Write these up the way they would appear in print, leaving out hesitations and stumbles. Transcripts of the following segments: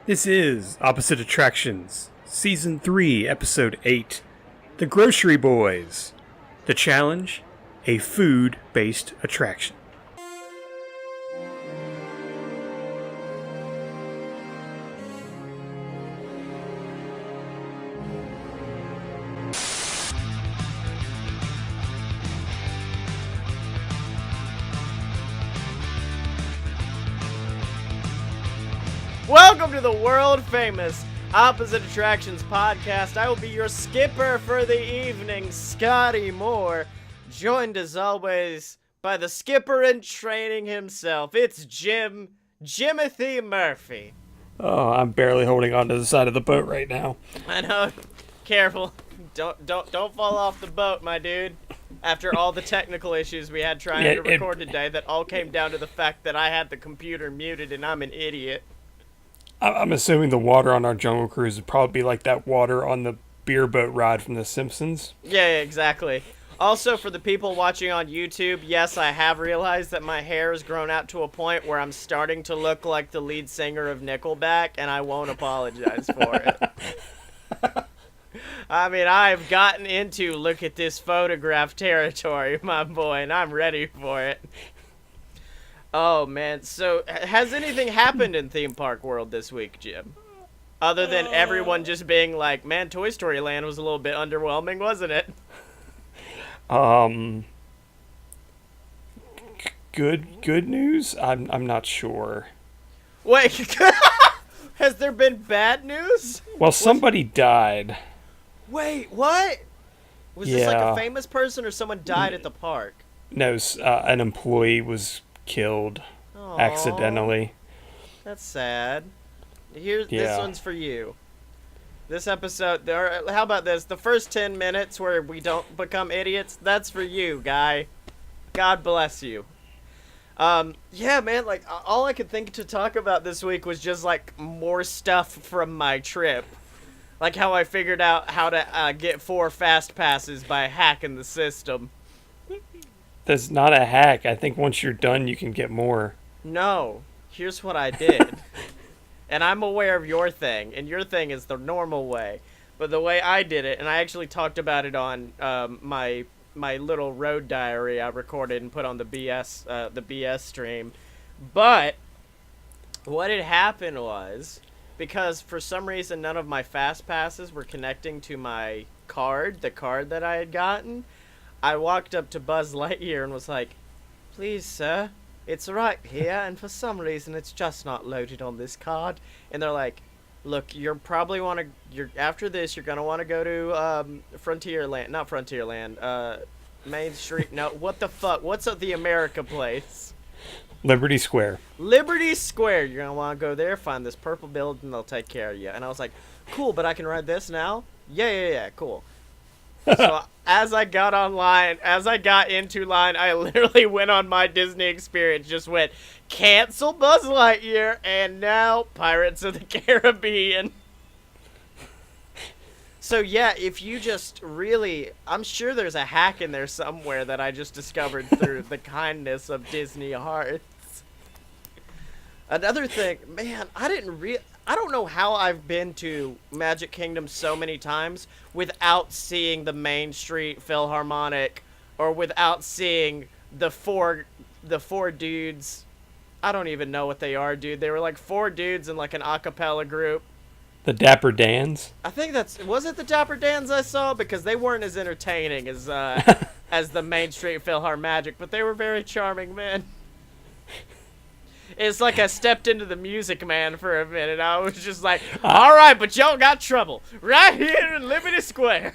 This is Opposite Attractions, Season 3, Episode 8, The Grocery Boys. The challenge, a food-based attraction. Welcome to the world-famous Opposite Attractions podcast. I will be your skipper for the evening, Scottye Moore, joined as always by the skipper in training himself. It's Jimothy Murphy. Oh, I'm barely holding on to the side of the boat right now. I know. Careful. Don't fall off the boat, my dude. After all the technical issues we had trying to record today that all came down to the fact that I had the computer muted and I'm an idiot. I'm assuming the water on our Jungle Cruise would probably be like that water on the beer boat ride from The Simpsons. Yeah, exactly. Also, for the people watching on YouTube, yes, I have realized that my hair has grown out to a point where I'm starting to look like the lead singer of Nickelback, and I won't apologize for it. I mean, I've gotten into look at this photograph territory, my boy, and I'm ready for it. Oh, man. So, has anything happened in theme park world this week, Jim? Other than everyone just being like, man, Toy Story Land was a little bit underwhelming, wasn't it? Good news? I'm not sure. Wait, has there been bad news? Well, somebody died. Wait, what? Was this like a famous person or someone died at the park? No, an employee was killed accidentally. That's sad. This one's for you. This episode, how about this? The first 10 minutes where we don't become idiots, that's for you, Guy. God bless you. Yeah, man, like, all I could think to talk about this week was just, like, more stuff from my trip. Like how I figured out how to get 4 fast passes by hacking the system. That's not a hack. I think once you're done, you can get more. No. Here's what I did. And I'm aware of your thing, and your thing is the normal way. But the way I did it, and I actually talked about it on my little road diary I recorded and put on the BS stream. But what had happened was, because for some reason none of my fast passes were connecting to my card, the card that I had gotten, I walked up to Buzz Lightyear and was like, "Please, sir, it's right here, and for some reason it's just not loaded on this card." And they're like, "Look, after this, you're gonna want to go to Main Street. No, what the fuck? What's the America place? Liberty Square. Liberty Square. You're gonna want to go there, find this purple building, they'll take care of you." And I was like, "Cool, but I can ride this now?" Yeah, cool. So as I got into line, I literally went on my Disney experience, just went, cancel Buzz Lightyear, and now Pirates of the Caribbean. So yeah, if you just really, I'm sure there's a hack in there somewhere that I just discovered through the kindness of Disney hearts. Another thing, man, I don't know how I've been to Magic Kingdom so many times without seeing the Main Street Philharmonic or without seeing the four dudes. I don't even know what they are, dude. They were like 4 dudes in like an a cappella group. The Dapper Dans? I think was it the Dapper Dans I saw? Because they weren't as entertaining as as the Main Street Philharmonic, but they were very charming men. It's like I stepped into the Music Man for a minute. I was just like, all right, but y'all got trouble right here in Liberty Square.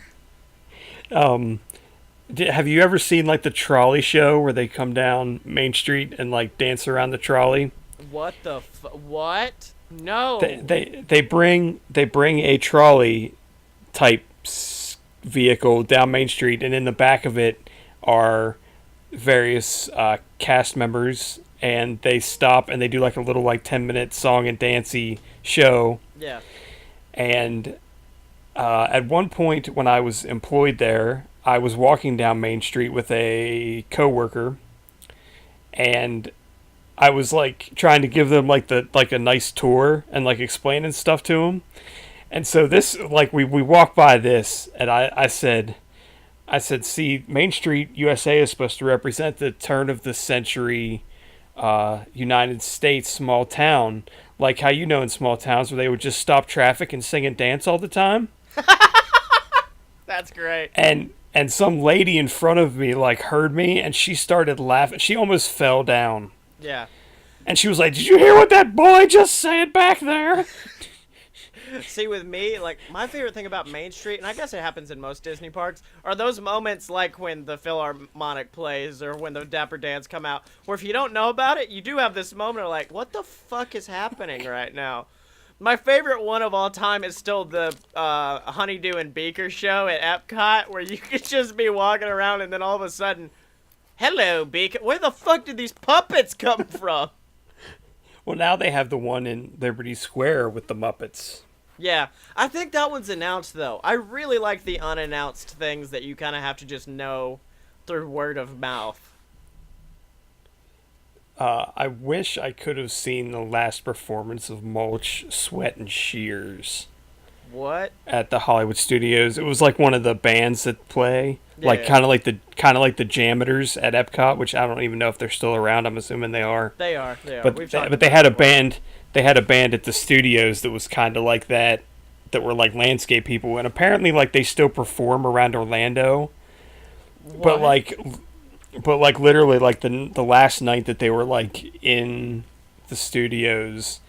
Have you ever seen like the trolley show where they come down Main Street and like dance around the trolley? What the what? No. They bring a trolley type vehicle down Main Street, and in the back of it are various cast members. And they stop and they do like a little like 10-minute song and dancey show. Yeah. And at one point when I was employed there, I was walking down Main Street with a coworker, and I was like trying to give them like a nice tour and like explaining stuff to them. And so this, like, we walked by this, and I said, see, Main Street, USA is supposed to represent the turn of the century United States small town. Like how in small towns where they would just stop traffic and sing and dance all the time. That's great. And some lady in front of me, like, heard me, and she started laughing. She almost fell down. Yeah. And she was like, did you hear what that boy just said back there? See, with me, like, my favorite thing about Main Street, and I guess it happens in most Disney parks, are those moments like when the Philharmonic plays or when the Dapper Dans come out, where if you don't know about it, you do have this moment of like, what the fuck is happening right now? My favorite one of all time is still the Honeydew and Beaker show at Epcot, where you could just be walking around and then all of a sudden, hello, Beaker, where the fuck did these puppets come from? Well, now they have the one in Liberty Square with the Muppets. Yeah, I think that one's announced, though. I really like the unannounced things that you kind of have to just know through word of mouth. I wish I could have seen the last performance of Mulch, Sweat, and Shears. What? At the Hollywood Studios. It was like one of the bands that play. Yeah. Like kind of like the Jammers at Epcot, which I don't even know if they're still around. I'm assuming they are. They are. But they had a band. They had a band at the studios that was kind of like that were like landscape people, and apparently like they still perform around Orlando. What? But like literally like the last night that they were like in the studios,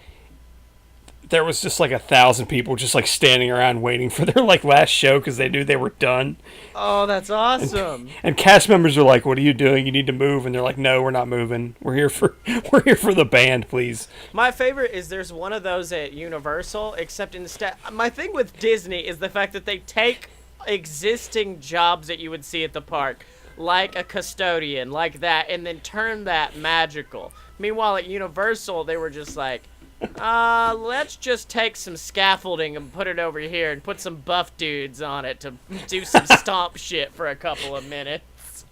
there was just like 1,000 people just like standing around waiting for their like last show because they knew they were done. Oh, that's awesome! And cast members are like, "What are you doing? You need to move." And they're like, "No, we're not moving. We're here for the band, please." My favorite is there's one of those at Universal, except instead, my thing with Disney is the fact that they take existing jobs that you would see at the park, like a custodian, like that, and then turn that magical. Meanwhile, at Universal, they were just like, let's just take some scaffolding and put it over here and put some buff dudes on it to do some stomp shit for a couple of minutes.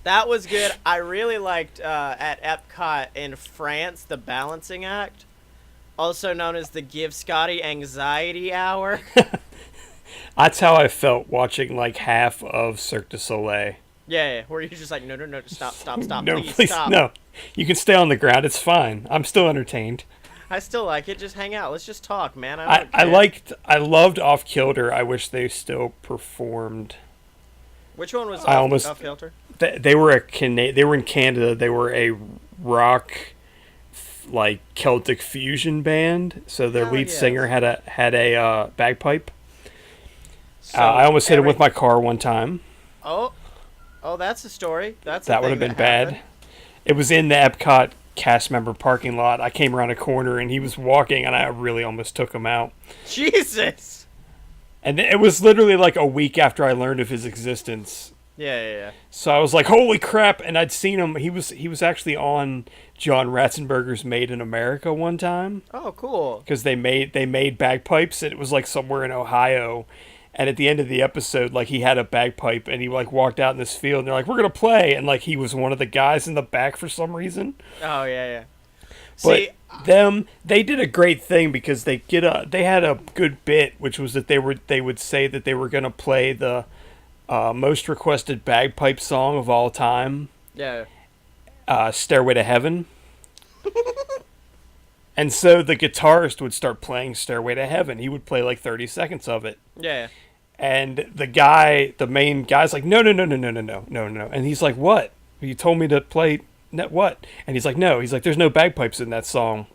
That was good. I really liked at Epcot in France, the balancing act, also known as the Give Scottye Anxiety Hour. That's how I felt watching like half of Cirque du Soleil. Yeah, where you're just like, no, stop, No, please stop. no. You can stay on the ground. It's fine. I'm still entertained. I still like it. Just hang out. Let's just talk, man. I loved Off Kilter. I wish they still performed. Which one was Off Kilter? They were they were in Canada. They were a rock, like Celtic fusion band. So their lead singer had a bagpipe. So I almost hit him with my car one time. Oh, that's a story. That would have been bad. It was in the Epcot cast member parking lot. I came around a corner and he was walking, and I really almost took him out. Jesus. And it was literally like a week after I learned of his existence. Yeah. So I was like, "Holy crap!" And I'd seen him. He was actually on John Ratzenberger's Made in America one time. Oh, cool. Because they made bagpipes, and it was like somewhere in Ohio. And at the end of the episode, like, he had a bagpipe, and he like walked out in this field, and they're like, "We're gonna play," and like he was one of the guys in the back for some reason. Oh yeah. But they did a great thing because they had a good bit, which was that they would say that they were gonna play the most requested bagpipe song of all time. Yeah. Stairway to Heaven. And so the guitarist would start playing Stairway to Heaven. He would play like 30 seconds of it. Yeah. And the main guy's like, no. And he's like, "What? You told me to play what?" And he's like, "No." He's like, "There's no bagpipes in that song."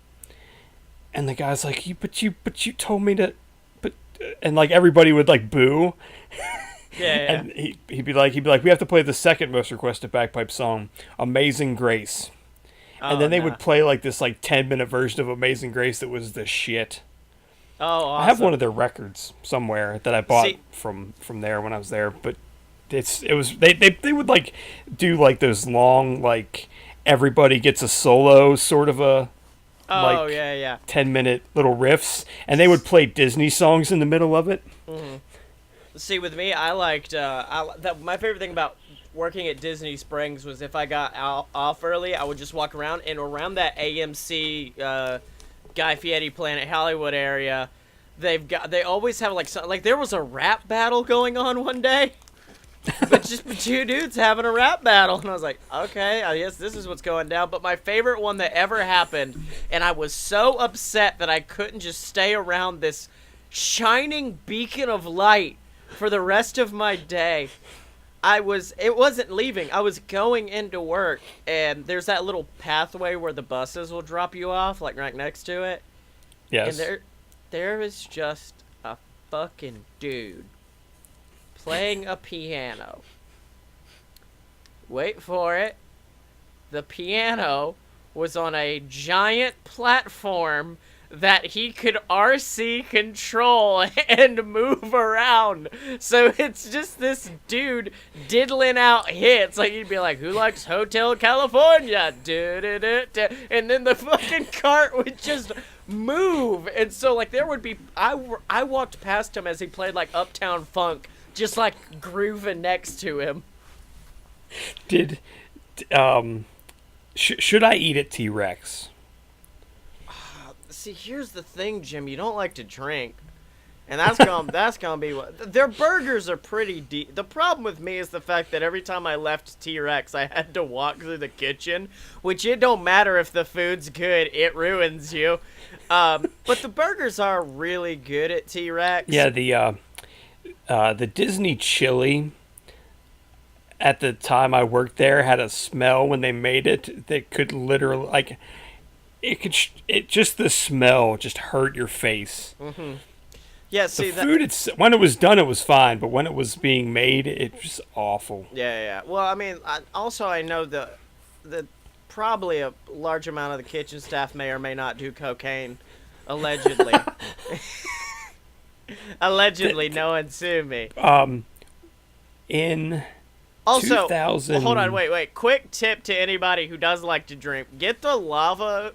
And the guy's like, but you told me to, and like everybody would like boo. Yeah. And he'd be like, "We have to play the second most requested bagpipe song, Amazing Grace." And then they would play like this like 10-minute version of Amazing Grace that was the shit. Oh, awesome. I have one of their records somewhere that I bought from there when I was there, but they would like do like those long like everybody gets a solo sort of a 10-minute little riffs, and they would play Disney songs in the middle of it. Mm-hmm. See, with me, I liked my favorite thing about working at Disney Springs was if I got off early, I would just walk around, and around that AMC Guy Fieri Planet Hollywood area, they always have like there was a rap battle going on one day. But just two dudes having a rap battle. And I was like, okay, I guess this is what's going down. But my favorite one that ever happened, and I was so upset that I couldn't just stay around this shining beacon of light for the rest of my day. It wasn't leaving. I was going into work, and there's that little pathway where the buses will drop you off, like right next to it. Yes. And there is just a fucking dude playing a piano. Wait for it. The piano was on a giant platform that he could RC control and move around. So it's just this dude diddling out hits. Like, you'd be like, who likes Hotel California? And then the fucking cart would just move. And so, like, there would be... I walked past him as he played, like, Uptown Funk, just, like, grooving next to him. Should I eat at T-Rex? See, here's the thing, Jim. You don't like to drink. And that's gonna be what... Their burgers are pretty deep. The problem with me is the fact that every time I left T-Rex, I had to walk through the kitchen, which it don't matter if the food's good. It ruins you. But the burgers are really good at T-Rex. Yeah, the Disney chili at the time I worked there had a smell when they made it that could literally, like, the smell just hurt your face. Mm-hmm. Yeah, see, the food, when it was done, it was fine, but when it was being made, it was awful. Yeah. Well, I mean, I know that probably a large amount of the kitchen staff may or may not do cocaine, allegedly. Allegedly, no one sue me. In also, 2000... hold on, wait. Quick tip to anybody who does like to drink. Get the lava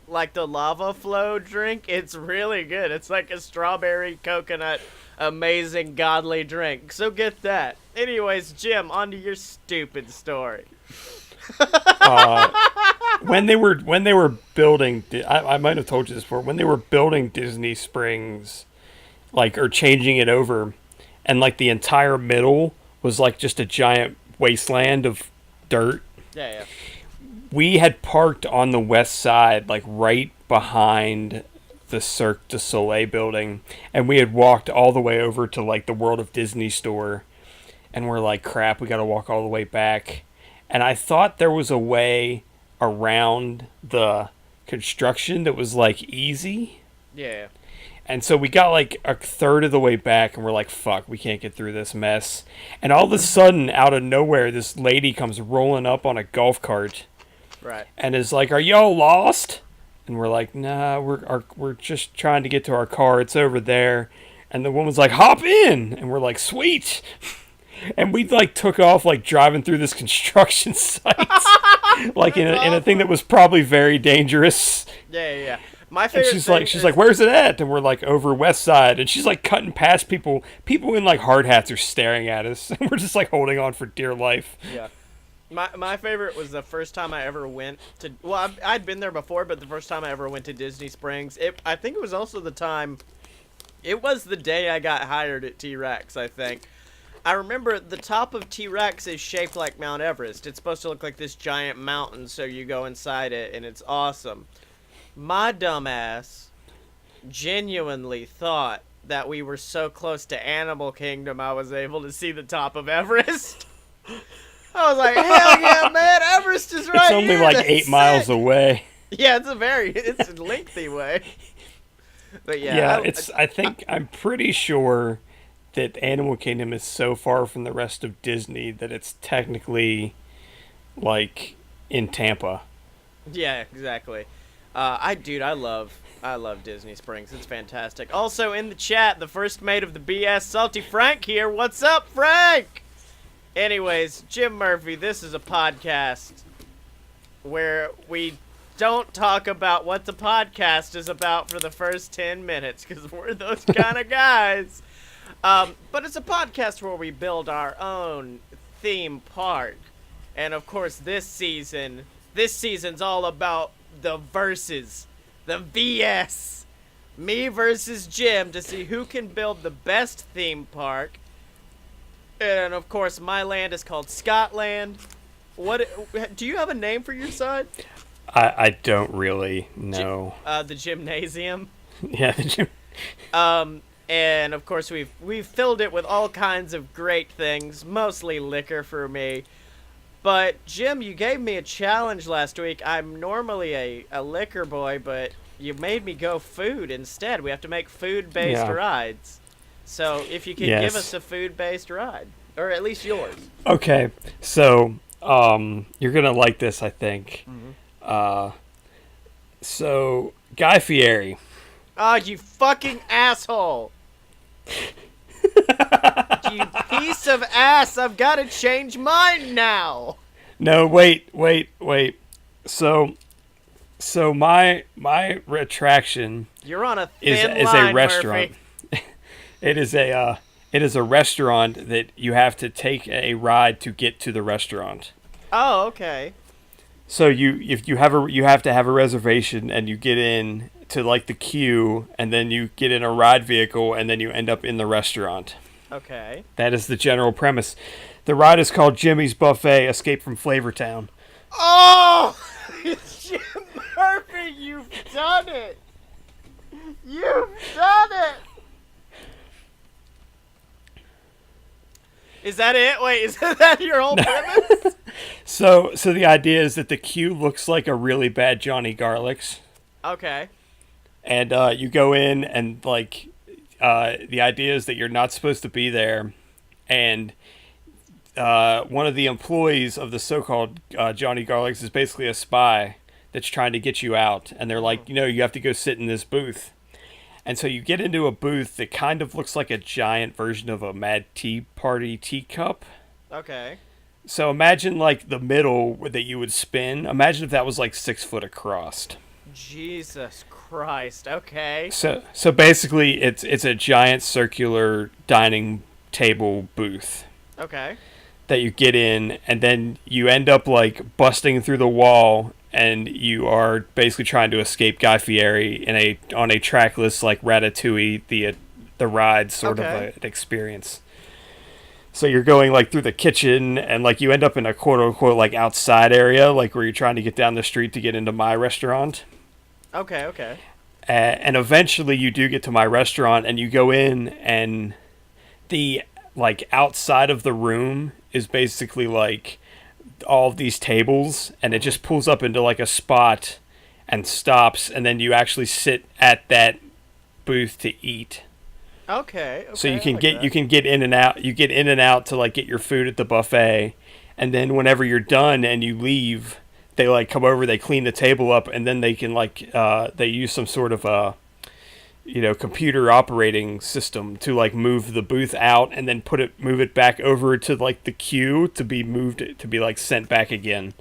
flow drink. It's really good. It's like a strawberry coconut, amazing, godly drink. So get that. Anyways, Jim, on to your stupid story. When they were building... I might have told you this before. When they were building Disney Springs... like, or changing it over, and like the entire middle was like just a giant wasteland of dirt. Yeah. We had parked on the west side, like right behind the Cirque du Soleil building, and we had walked all the way over to like the World of Disney store, and we're like, crap, we gotta walk all the way back. And I thought there was a way around the construction that was like easy. Yeah. And so we got like a third of the way back, and we're like, fuck, we can't get through this mess. And all of a sudden, out of nowhere, this lady comes rolling up on a golf cart. Right. And is like, are y'all lost? And we're like, nah, we're just trying to get to our car. It's over there. And the woman's like, hop in. And we're like, sweet. And we like took off like driving through this construction site. Like in a thing that was probably very dangerous. Yeah. My favorite. And she's like, where's it at? And we're like, over West Side. And she's like cutting past people. People in like hard hats are staring at us, and we're just like holding on for dear life. Yeah. My favorite was the first time I ever went to. Well, I'd been there before, but the first time I ever went to Disney Springs, I think it was also the time. It was the day I got hired at T-Rex, I think. I remember the top of T-Rex is shaped like Mount Everest. It's supposed to look like this giant mountain, so you go inside it, and it's awesome. My dumbass genuinely thought that we were so close to Animal Kingdom I was able to see the top of Everest. I was like, hell yeah, man, Everest is right here. It's only like 8 miles away. Yeah, it's a lengthy way. But yeah, I'm pretty sure that Animal Kingdom is so far from the rest of Disney that it's technically like in Tampa. Yeah, exactly. I love Disney Springs. It's fantastic. Also in the chat, the first mate of the BS, Salty Frank here. What's up, Frank? Anyways, Jim Murphy, this is a podcast where we don't talk about what the podcast is about for the first 10 minutes because we're those kind of guys. But it's a podcast where we build our own theme park. And of course, this season's all about the verses, the VS. Me versus Jim to see who can build the best theme park. And of course, my land is called Scotland. What do you have a name for your side? I don't really know. The gymnasium. Yeah, the gym. And of course we've filled it with all kinds of great things, mostly liquor for me. But Jim, you gave me a challenge last week. I'm normally a liquor boy, but you made me go food instead. We have to make food-based rides. So if you could give us a food-based ride, or at least yours. Okay, so you're gonna like this, I think. Mm-hmm. So Guy Fieri. Oh, you fucking asshole! You piece of ass! I've got to change mine now. No, wait. So my attraction. You're on a thin is line, a restaurant. It is a restaurant that you have to take a ride to get to the restaurant. Oh, okay. So you have to have a reservation, and you get in to like the queue, and then you get in a ride vehicle, and then you end up in the restaurant. Okay. That is the general premise. The ride is called Jimmy's Buffet: Escape from Flavortown. Oh, Jim Murphy, you've done it! You've done it! Is that it? Wait, is that your whole premise? So the idea is that the queue looks like a really bad Johnny Garlic's. Okay. And you go in, and like the idea is that you're not supposed to be there, and one of the employees of the so-called Johnny Garlic's is basically a spy that's trying to get you out, and they're like, you have to go sit in this booth. And so you get into a booth that kind of looks like a giant version of a Mad Tea Party teacup. Okay. So imagine like the middle that you would spin. Imagine if that was like 6 foot across. Jesus Christ. Okay. So basically it's a giant circular dining table booth. Okay. That you get in, and then you end up like busting through the wall, and you are basically trying to escape Guy Fieri on a trackless like Ratatouille the ride sort of an experience. So you're going like through the kitchen, and like you end up in a quote unquote like outside area, like where you're trying to get down the street to get into my restaurant. Okay. And eventually you do get to my restaurant, and you go in, and the like outside of the room is basically like all of these tables, and it just pulls up into like a spot and stops, and then you actually sit at that booth to eat. Okay. So you can get in and out. You get in and out to like get your food at the buffet, and then whenever you're done and you leave, they like come over, they clean the table up, and then they can like they use some sort of computer operating system to like move the booth out, and then move it back over to like the queue to be moved to be like sent back again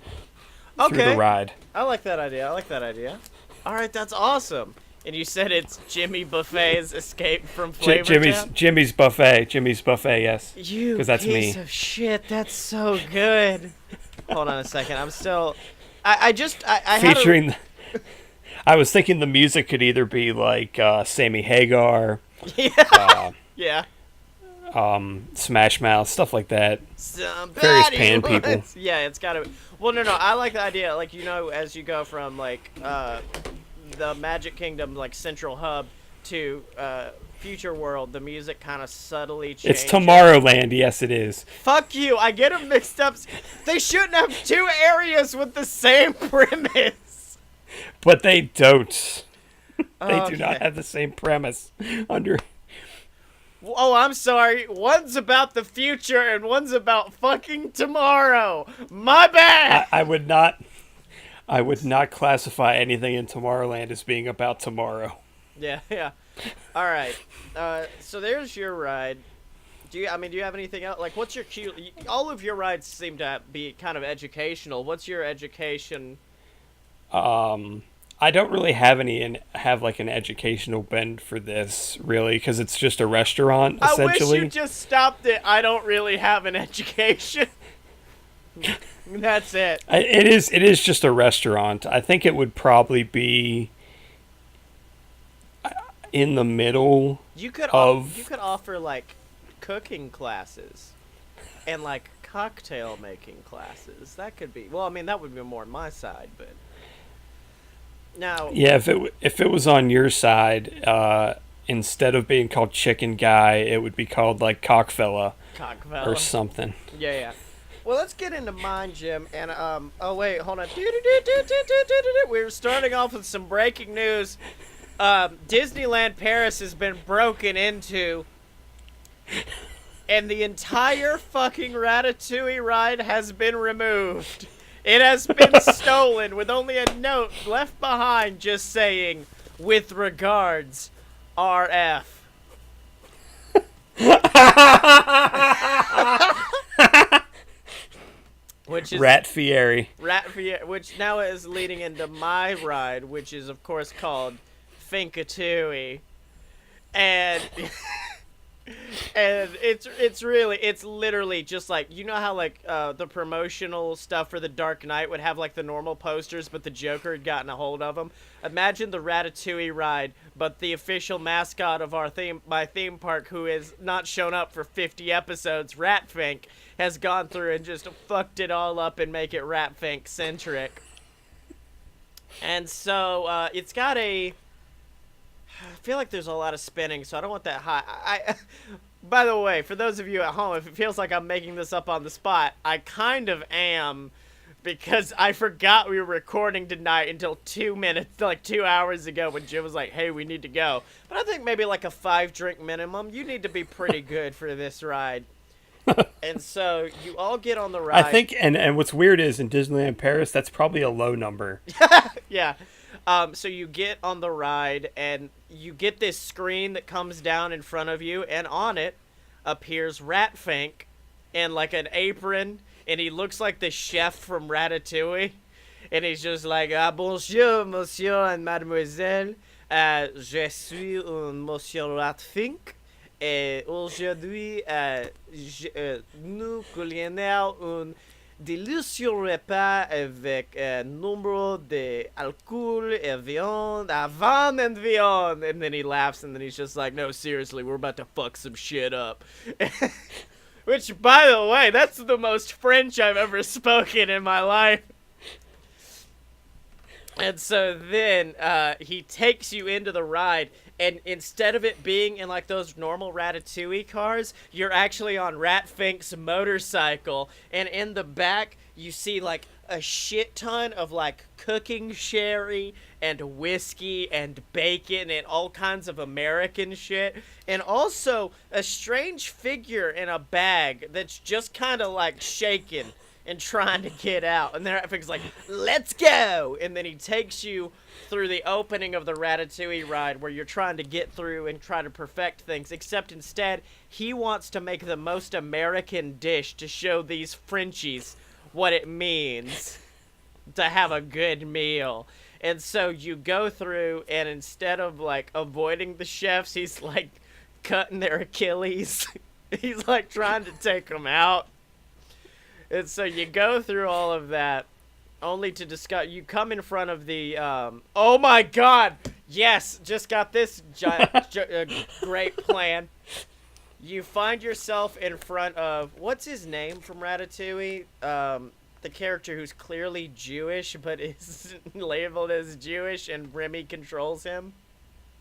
through the ride. I like that idea. All right, that's awesome. And you said it's Jimmy Buffet's Escape from Flavortown? Jimmy's Buffet, yes. You because that's piece me. Of shit, that's so good. Hold on a second, I'm still... I featuring... I was thinking the music could either be like Sammy Hagar, yeah, Smash Mouth, stuff like that. Various pan people. Yeah, it's gotta be. Well, no, I like the idea. Like, as you go from like the Magic Kingdom, like Central Hub, to Future World, the music kind of subtly changes. It's Tomorrowland, yes it is. Fuck you, I get them mixed up. They shouldn't have two areas with the same premise. But they don't. They do not have the same premise. Oh, I'm sorry. One's about the future and one's about fucking tomorrow. My bad. I would not classify anything in Tomorrowland as being about tomorrow. Yeah. All right. So there's your ride. Do you have anything else? Like, what's your cue? All of your rides seem to be kind of educational. What's your education? I don't really have like an educational bend for this, really, because it's just a restaurant, essentially. I wish you just stopped it. I don't really have an education. That's it. It is just a restaurant. I think it would probably be in the middle You could of. you could offer like cooking classes and like cocktail making classes. That could be. Well, I mean, that would be more on my side, but now. Yeah, if it was on your side, instead of being called Chicken Guy, it would be called like Cockfella Cockfella. or something. Yeah. Well, let's get into mine, Jim. And oh wait, hold on. We're starting off with some breaking news. Disneyland Paris has been broken into, and the entire fucking Ratatouille ride has been removed. It has been stolen with only a note left behind just saying, "With regards, RF." Which is Rat Fieri. which now is leading into my ride, which is of course called Finkatouille, and and it's literally just like, you know how like the promotional stuff for the Dark Knight would have like the normal posters, but the Joker had gotten a hold of them. Imagine the Ratatouille ride, but the official mascot of my theme park, who has not shown up for 50 episodes, Rat Fink, has gone through and just fucked it all up and make it Rat Fink centric. And so it's got a. I feel like there's a lot of spinning, so I don't want that high. By the way, for those of you at home, if it feels like I'm making this up on the spot, I kind of am, because I forgot we were recording tonight until 2 hours ago when Jim was like, "Hey, we need to go." But I think maybe like a 5-drink minimum. You need to be pretty good for this ride. And so you all get on the ride. I think, and what's weird is in Disneyland Paris, that's probably a low number. Yeah. So you get on the ride, and you get this screen that comes down in front of you, and on it appears Rat Fink in like an apron, and he looks like the chef from Ratatouille, and he's just like, "Bonjour, monsieur and mademoiselle, je suis un monsieur Rat Fink, et aujourd'hui, nous cuisinons un délicieux repas avec nombre d'alcool et viande, avant and viande." And then he laughs, and then he's just like, "No, seriously, we're about to fuck some shit up." Which, by the way, that's the most French I've ever spoken in my life. And so then he takes you into the ride, and instead of it being in like those normal Ratatouille cars, you're actually on Rat Fink's motorcycle, and in the back you see like a shit ton of like cooking sherry and whiskey and bacon and all kinds of American shit, and also a strange figure in a bag that's just kind of like shaking and trying to get out. And then Rat Fink's like, "Let's go!" And then he takes you through the opening of the Ratatouille ride, where you're trying to get through and try to perfect things, except instead he wants to make the most American dish to show these Frenchies what it means to have a good meal. And so you go through, and instead of like avoiding the chefs, he's like cutting their Achilles. He's like trying to take them out. And so you go through all of that, only to discuss. You come in front of the. Oh my God! Yes, just got this great plan. You find yourself in front of, what's his name from Ratatouille? The character who's clearly Jewish but is labeled as Jewish, and Remy controls him.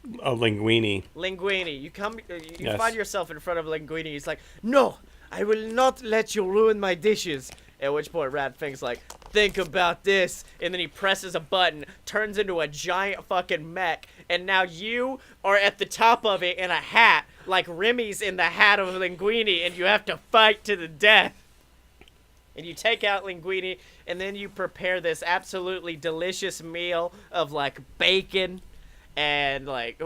Linguini. Linguini. You Yes. find yourself in front of Linguini. He's like, "No, I will not let you ruin my dishes." At which point Rat Fink's like, "Think about this." And then he presses a button, turns into a giant fucking mech, and now you are at the top of it in a hat, like Remy's in the hat of Linguini, and you have to fight to the death. And you take out Linguini, and then you prepare this absolutely delicious meal of like bacon and like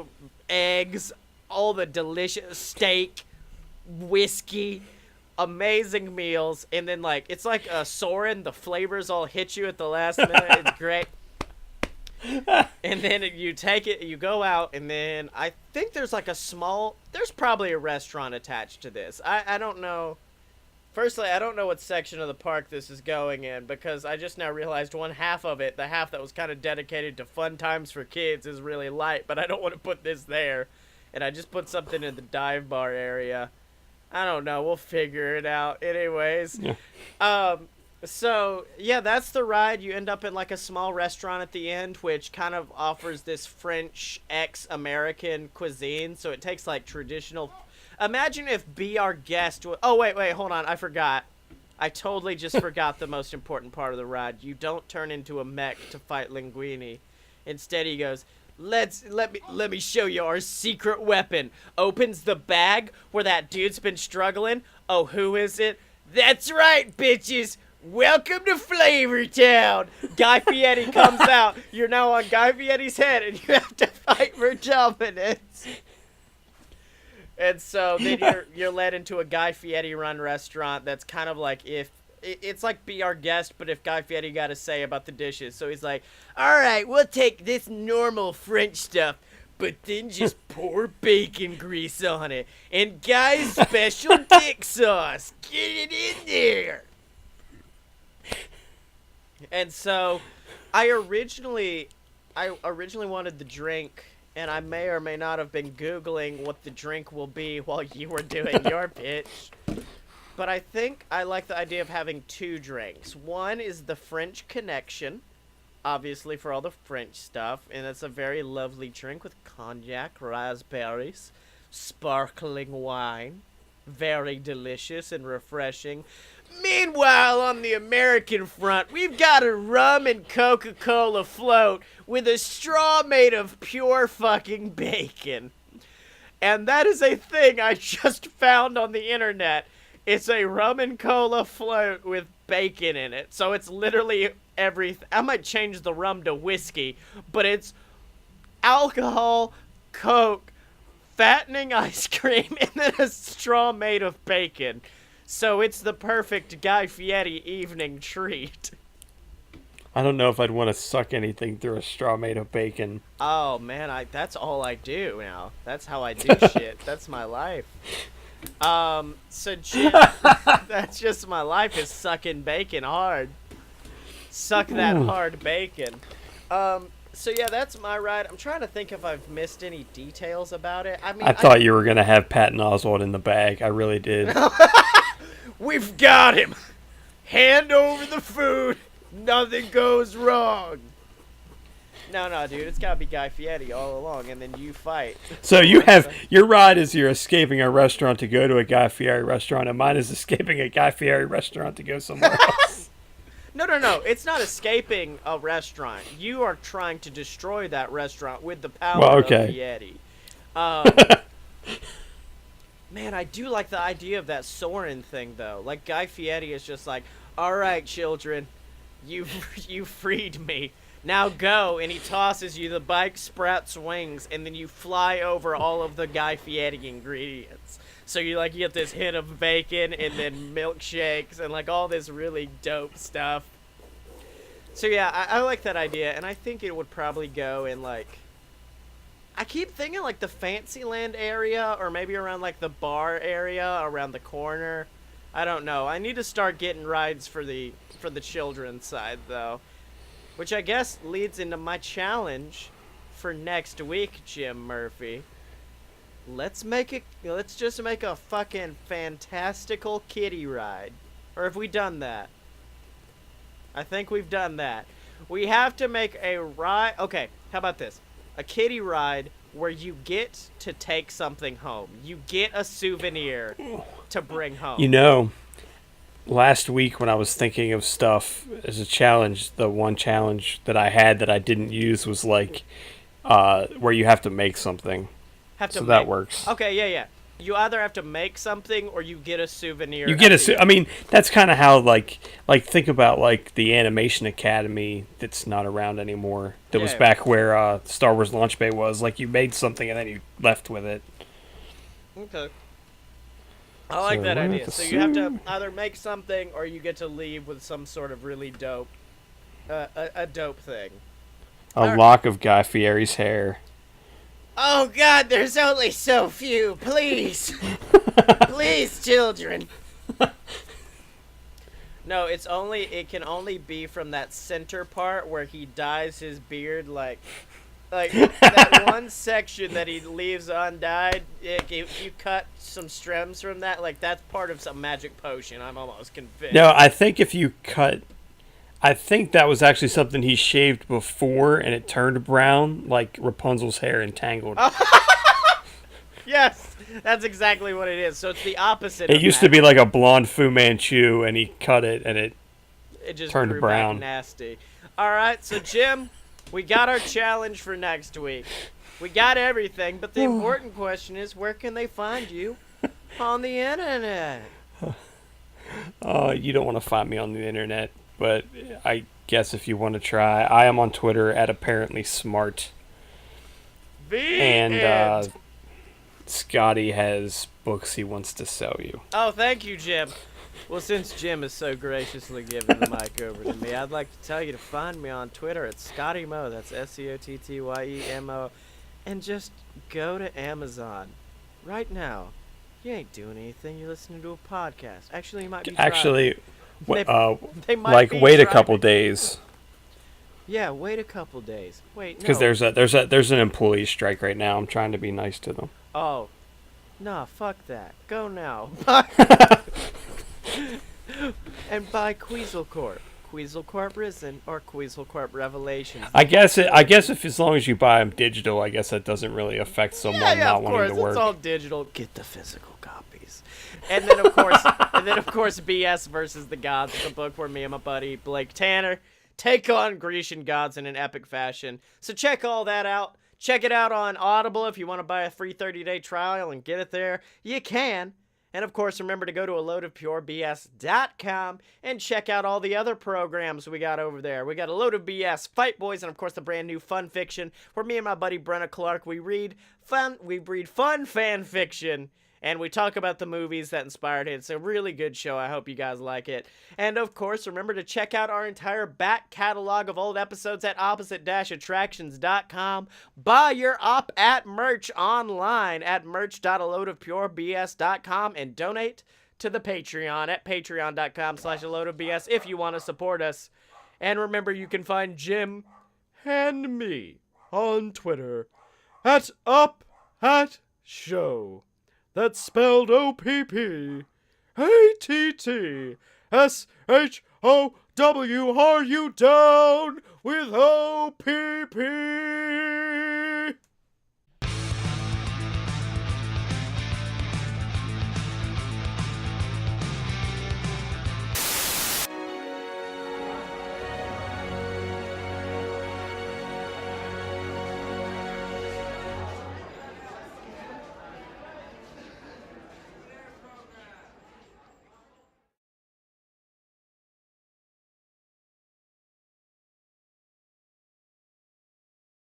eggs, all the delicious steak, whiskey, amazing meals. And then like, it's like a Soren, the flavors all hit you at the last minute. It's great. And then you take it, you go out, and then I think there's like there's probably a restaurant attached to this. I don't know. Firstly, I don't know what section of the park this is going in because I just now realized one half of it, the half that was kind of dedicated to fun times for kids, is really light, but I don't want to put this there. And I just put something in the dive bar area. I don't know. We'll figure it out. Anyways. Yeah. So, yeah, that's the ride. You end up in, like, a small restaurant at the end, which kind of offers this French ex-American cuisine. So it takes, like, traditional... Imagine if Be Our Guest... Oh, wait, hold on. I forgot. I totally just forgot the most important part of the ride. You don't turn into a mech to fight Linguini. Instead, he goes, let me show you our secret weapon. Opens the bag where that dude's been struggling. Oh, who is it? That's right, bitches. Welcome to Flavortown. Guy Fieri comes out. You're now on Guy Fieri's head, and you have to fight for dominance. And so then you're led into a Guy Fieri run restaurant that's kind of like it's like Be Our Guest, but if Guy Fieri got a say about the dishes. So he's like, all right, we'll take this normal French stuff, but then just pour bacon grease on it. And Guy's special dick sauce. Get it in there. And so I originally wanted the drink, and I may or may not have been Googling what the drink will be while you were doing your pitch. But I think I like the idea of having two drinks. One is the French Connection, obviously for all the French stuff, and it's a very lovely drink with cognac, raspberries, sparkling wine, very delicious and refreshing. Meanwhile, on the American front, we've got a rum and Coca-Cola float with a straw made of pure fucking bacon. And that is a thing I just found on the internet. It's a rum and cola float with bacon in it. So it's literally everything. I might change the rum to whiskey, but it's alcohol, Coke, fattening ice cream, and then a straw made of bacon. So it's the perfect Guy Fieri evening treat. I don't know if I'd want to suck anything through a straw made of bacon. Oh, man, that's all I do now. That's how I do shit. That's my life. So Jim, that's just my life, is sucking bacon hard. Suck that hard bacon. So yeah, that's my ride. I'm trying to think if I've missed any details about it. I mean, I thought you were going to have Patton Oswalt in the bag. I really did. We've got him. Hand over the food. Nothing goes wrong. No, dude. It's got to be Guy Fieri all along, and then you fight. So you have... Your ride is you're escaping a restaurant to go to a Guy Fieri restaurant, and mine is escaping a Guy Fieri restaurant to go somewhere else. No. It's not escaping a restaurant. You are trying to destroy that restaurant with the power of Fieri. Man, I do like the idea of that Soren thing, though. Like, Guy Fieri is just like, all right, children, you freed me. Now go. And he tosses you. The bike sprouts wings, and then you fly over all of the Guy Fieri ingredients. So you get this hit of bacon and then milkshakes and, like, all this really dope stuff. So, yeah, I like that idea, and I think it would probably go in, like... I keep thinking, like, the Fantasyland area, or maybe around, like, the bar area around the corner. I don't know. I need to start getting rides for the children's side, though. Which I guess leads into my challenge for next week, Jim Murphy. Let's just make a fucking fantastical kiddie ride. Or have we done that? I think we've done that. We have to make a ride. Okay, how about this? A kiddie ride where you get to take something home. You get a souvenir to bring home. You know, last week when I was thinking of stuff as a challenge, the one challenge that I had that I didn't use was like where you have to make something. That works. Okay, yeah. You either have to make something or you get a souvenir. You get I mean, that's kind of how like think about like the Animation Academy that's not around anymore. That was back where Star Wars Launch Bay was. Like you made something and then you left with it. Okay. I like that idea. So you have to either make something or you get to leave with some sort of really dope, a dope thing. A lock of Guy Fieri's hair. Oh, God, there's only so few. Please. Please, children. No, it can only be from that center part where he dyes his beard like that one section that he leaves undyed. If you cut some stems from that, like that's part of some magic potion. I'm almost convinced. No, I think if you cut, I think that was actually something he shaved before, and it turned brown, like Rapunzel's hair entangled. Yes, that's exactly what it is. So it's the opposite. It used to be like a blonde Fu Manchu, and he cut it, and it just turned grew brown. back nasty. All right, so Jim, we got our challenge for next week. We got everything, but the important question is, where can they find you on the internet? You don't want to find me on the internet, but I guess if you want to try, I am on Twitter at apparently smart. And Scottye has books he wants to sell you. Oh, thank you, Jim. Well, since Jim has so graciously given the mic over to me, I'd like to tell you to find me on Twitter at ScottyMo. That's SCOTTYEMO. And just go to Amazon right now. You ain't doing anything. You're listening to a podcast. Actually, you might be Actually, they might like be wait driving. a couple days. Yeah, wait a couple days. Wait, no. Because there's an employee strike right now. I'm trying to be nice to them. Oh. Nah, fuck that. Go now. And buy Queasel Corp. Queasel Corp Risen or Queasel Corp Revelations. I guess if as long as you buy them digital, I guess that doesn't really affect someone not wanting to work. It's all digital. Get the physical copies. And then of course BS versus the Gods, the book where me and my buddy Blake Tanner take on Grecian gods in an epic fashion. So check all that out. Check it out on Audible if you want to buy a free 30-day trial and get it there. You can. And of course, remember to go to aloadofpurebs.com and check out all the other programs we got over there. We got A Load of BS, Fight Boys, and of course the brand new Fun Fiction, where me and my buddy Brenna Clark, we read fun fan fiction, and we talk about the movies that inspired it. It's a really good show. I hope you guys like it. And of course, remember to check out our entire back catalog of old episodes at opposite-attractions.com. Buy your op-at merch online at merch.aloadofpurebs.com and donate to the Patreon at patreon.com/aloadofbs if you want to support us. And remember, you can find Jim and me on Twitter at UpAtShow. That's spelled OPPATTSHOW. Are you down with OPP?